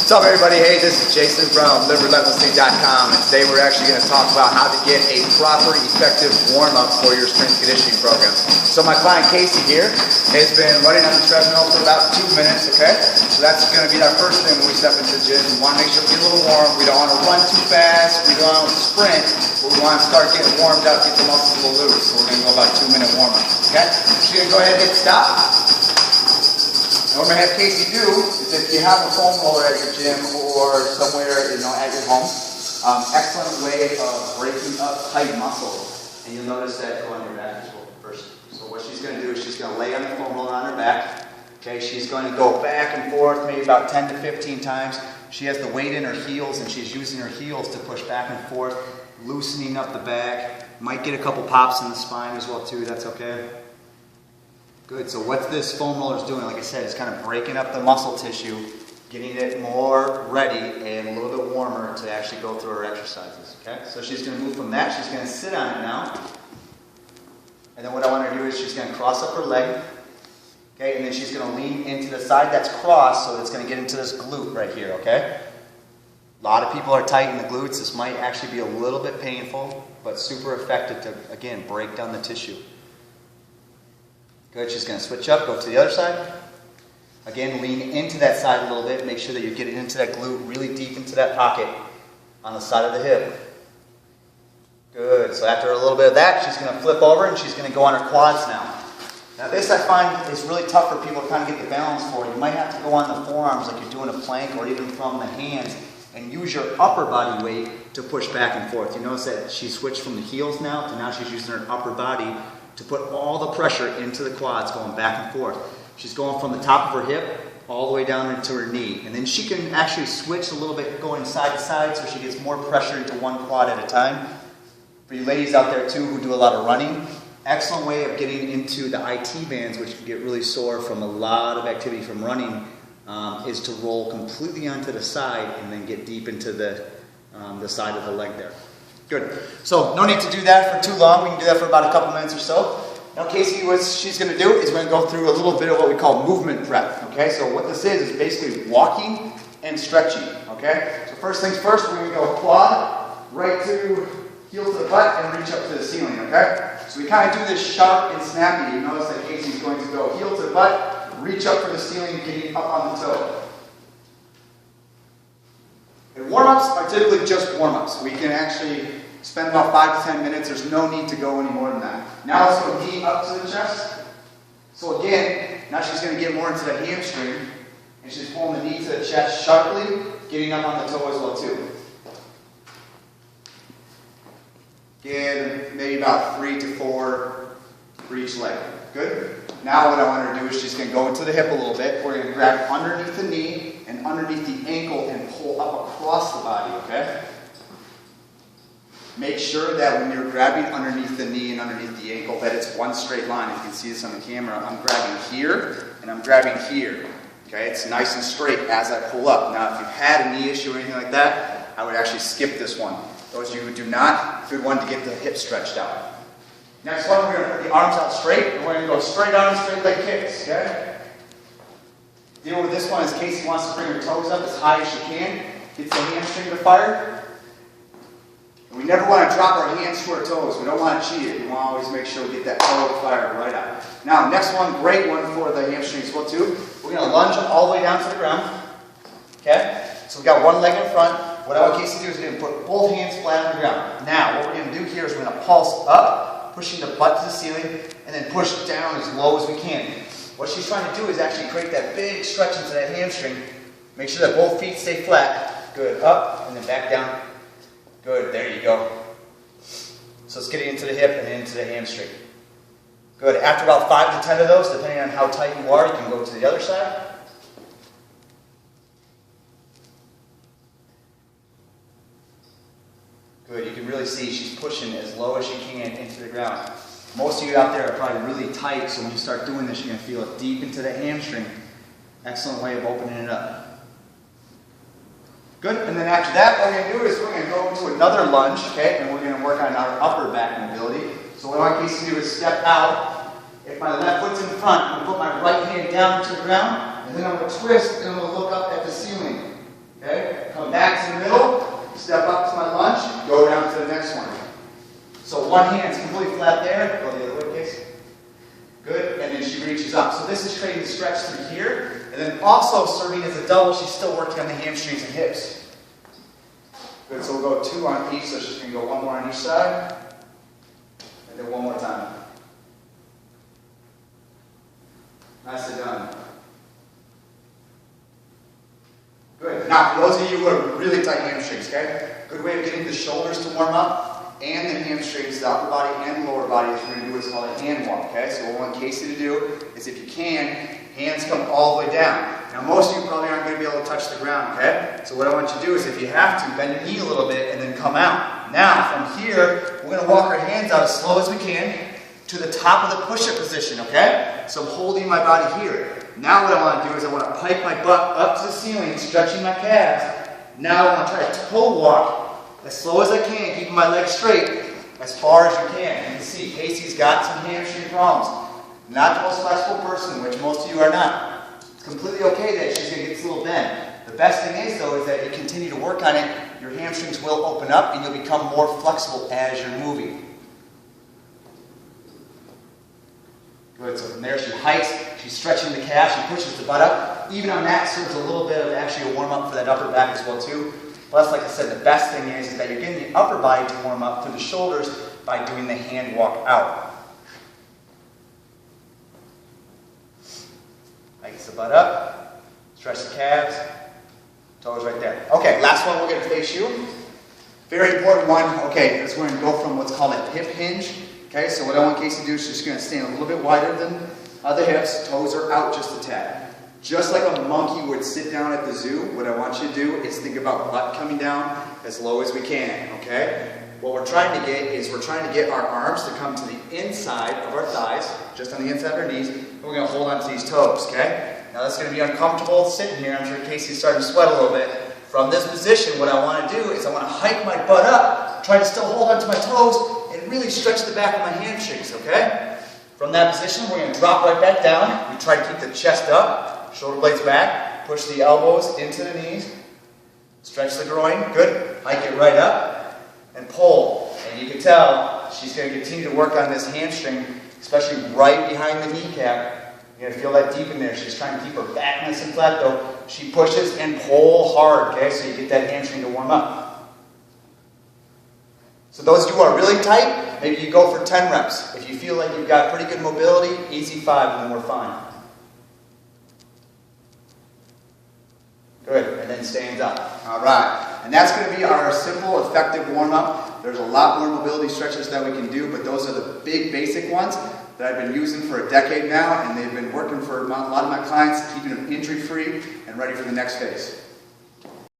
What's up, everybody? Hey, this is Jason from LiveRelentlessly.com, and today we're actually going to talk about how to get a proper, effective warm-up for your strength conditioning program. So my client Casey here has been running on the treadmill for about 2 minutes, okay? So that's going to be our first thing when we step into the gym. We want to make sure we get a little warm. We don't want to run too fast. We don't want to sprint, but we want to start getting warmed up, get the muscles a little loose. So we're going to go about 2-minute warm-up, okay? So you're going to go ahead and hit stop. And what we're going to have Casey do is, if you have a foam roller at your gym or somewhere, at your home, excellent way of breaking up tight muscles. And you'll notice that go on your back as well first. So what she's going to do is she's going to lay on the foam roller on her back. Okay, she's going to go back and forth maybe about 10 to 15 times. She has the weight in her heels, and she's using her heels to push back and forth, loosening up the back. Might get a couple pops in the spine as well too. That's okay. Good, so what this foam roller is doing, like I said, is kind of breaking up the muscle tissue, getting it more ready and a little bit warmer to actually go through her exercises, okay? So she's going to move from that, she's going to sit on it now. And then what I want her to do is she's going to cross up her leg, okay? And then she's going to lean into the side that's crossed, so it's going to get into this glute right here, okay? A lot of people are tight in the glutes. This might actually be a little bit painful, but super effective to, again, break down the tissue. Good, she's going to switch up, go to the other side. Again, lean into that side a little bit. Make sure that you're getting into that glute, really deep into that pocket on the side of the hip. Good, so after a little bit of that, she's going to flip over and she's going to go on her quads now. Now this I find is really tough for people to kind of get the balance for. You might have to go on the forearms like you're doing a plank, or even from the hands, and use your upper body weight to push back and forth. You notice that she switched from the heels now to now she's using her upper body to put all the pressure into the quads, going back and forth. She's going from the top of her hip all the way down into her knee. And then she can actually switch a little bit, going side to side, so she gets more pressure into one quad at a time. For you ladies out there too who do a lot of running, excellent way of getting into the IT bands, which can get really sore from a lot of activity from running, is to roll completely onto the side and then get deep into the side of the leg there. Good. So no need to do that for too long. We can do that for about a couple minutes or so. Now Casey, what she's going to do is we're going to go through a little bit of what we call movement prep. Okay, so what this is basically walking and stretching. Okay, so first things first, we're going to go quad, right to heel to the butt, and reach up to the ceiling. Okay, so we kind of do this sharp and snappy. You notice that Casey's going to go heel to the butt, reach up for the ceiling, getting up on the toe. And warm-ups are typically just warm-ups. We can actually spend about 5 to 10 minutes. There's no need to go any more than that. Now let's go knee up to the chest. So again, now she's going to get more into the hamstring, and she's pulling the knee to the chest sharply, getting up on the toe as well too. Again, maybe about 3 to 4 for each leg. Good? Now what I want her to do is she's going to go into the hip a little bit. We're going to grab underneath the knee and underneath the ankle and pull up across the body, okay? Make sure that when you're grabbing underneath the knee and underneath the ankle that it's one straight line. You can see this on the camera. I'm grabbing here and I'm grabbing here. Okay, it's nice and straight as I pull up. Now if you've had a knee issue or anything like that, I would actually skip this one. Those of you who do not, good one to get the hips stretched out. Next one, we're going to put the arms out straight, and we're going to go straight arms, straight leg kicks, okay? Deal with this one as Casey wants to bring her toes up as high as she can. Gets the hamstring to fire. And we never want to drop our hands to our toes. We don't want to cheat it. We want to always make sure we get that toe to fire right out. Now, next one, great one for the hamstrings as well too. We're going to lunge all the way down to the ground, okay? So we've got one leg in front. What I want Casey to do is we're going to put both hands flat on the ground. Now, what we're going to do here is we're going to pulse up, pushing the butt to the ceiling, and then push down as low as we can. What she's trying to do is actually create that big stretch into that hamstring. Make sure that both feet stay flat. Good. Up and then back down. Good. There you go. So it's getting into the hip and into the hamstring. Good. After about 5 to 10 of those, depending on how tight you are, you can go to the other side. Good, you can really see she's pushing as low as she can into the ground. Most of you out there are probably really tight, so when you start doing this, you're going to feel it deep into the hamstring. Excellent way of opening it up. Good, and then after that, what we're going to do is we're going to go into another lunge, okay, and we're going to work on our upper back mobility. So what I want Casey to do is step out. If my left foot's in front, I'm going to put my right hand down to the ground, and then I'm going to twist and I'm going to look up at the ceiling. clean as a double, she's still working on the hamstrings and hips. Good, so we'll go 2 on each, so she's going to go 1 more on each side. And then 1 more time. Nicely done. Good. Now, for those of you who are really tight hamstrings, okay? Good way of getting the shoulders to warm up and the hamstrings, the upper body and the lower body is we're going to do what's called a hand walk, okay? So what I want Casey to do is, if you can, hands come all the way down. Now, most of you probably aren't going to be able to touch the ground, okay? So what I want you to do is, if you have to, bend your knee a little bit and then come out. Now, from here, we're going to walk our hands out as slow as we can to the top of the push-up position, okay? So I'm holding my body here. Now what I want to do is I want to pike my butt up to the ceiling, stretching my calves. Now I want to try to toe walk as slow as I can, keeping my legs straight as far as you can. You can see Casey's got some hamstring problems. Not the most flexible person, which most of you are not. It's completely okay that she's going to get this little bend. The best thing is, though, is that you continue to work on it, your hamstrings will open up and you'll become more flexible as you're moving. Good, so from there she hikes, she's stretching the calf, she pushes the butt up. Even on that serves a little bit of actually a warm up for that upper back as well too. Plus, like I said, the best thing is that you're getting the upper body to warm up through the shoulders by doing the hand walk out. Hikes the butt up, stretch the calves, toes right there. Okay, last one, we're going to face you. Very important one, okay, is we're going to go from what's called a hip hinge. Okay, so what I want Casey to do is she's going to stand a little bit wider than the hips, toes are out just a tad. Just like a monkey would sit down at the zoo, what I want you to do is think about butt coming down as low as we can, okay? What we're trying to get is we're trying to get our arms to come to the inside of our thighs, just on the inside of our knees, and we're going to hold on to these toes, okay? Now that's going to be uncomfortable sitting here. I'm sure Casey's starting to sweat a little bit. From this position, what I want to do is I want to hike my butt up, try to still hold on to my toes, and really stretch the back of my hamstrings, okay? From that position, we're going to drop right back down. We try to keep the chest up, shoulder blades back, push the elbows into the knees, stretch the groin, good. Hike it right up, and pull. And you can tell she's going to continue to work on this hamstring, especially right behind the kneecap. You're going to feel that deep in there. She's trying to keep her back nice and flat though. She pushes and pull hard, okay? So you get that hamstring to warm up. So those who are really tight, maybe you go for 10 reps. If you feel like you've got pretty good mobility, easy 5 and then we're fine. Good, and then stands up. All right, and that's going to be our simple, effective warm-up. There's a lot more mobility stretches that we can do, but those are the big, basic ones that I've been using for a decade now, and they've been working for a lot of my clients, keeping them injury-free and ready for the next phase.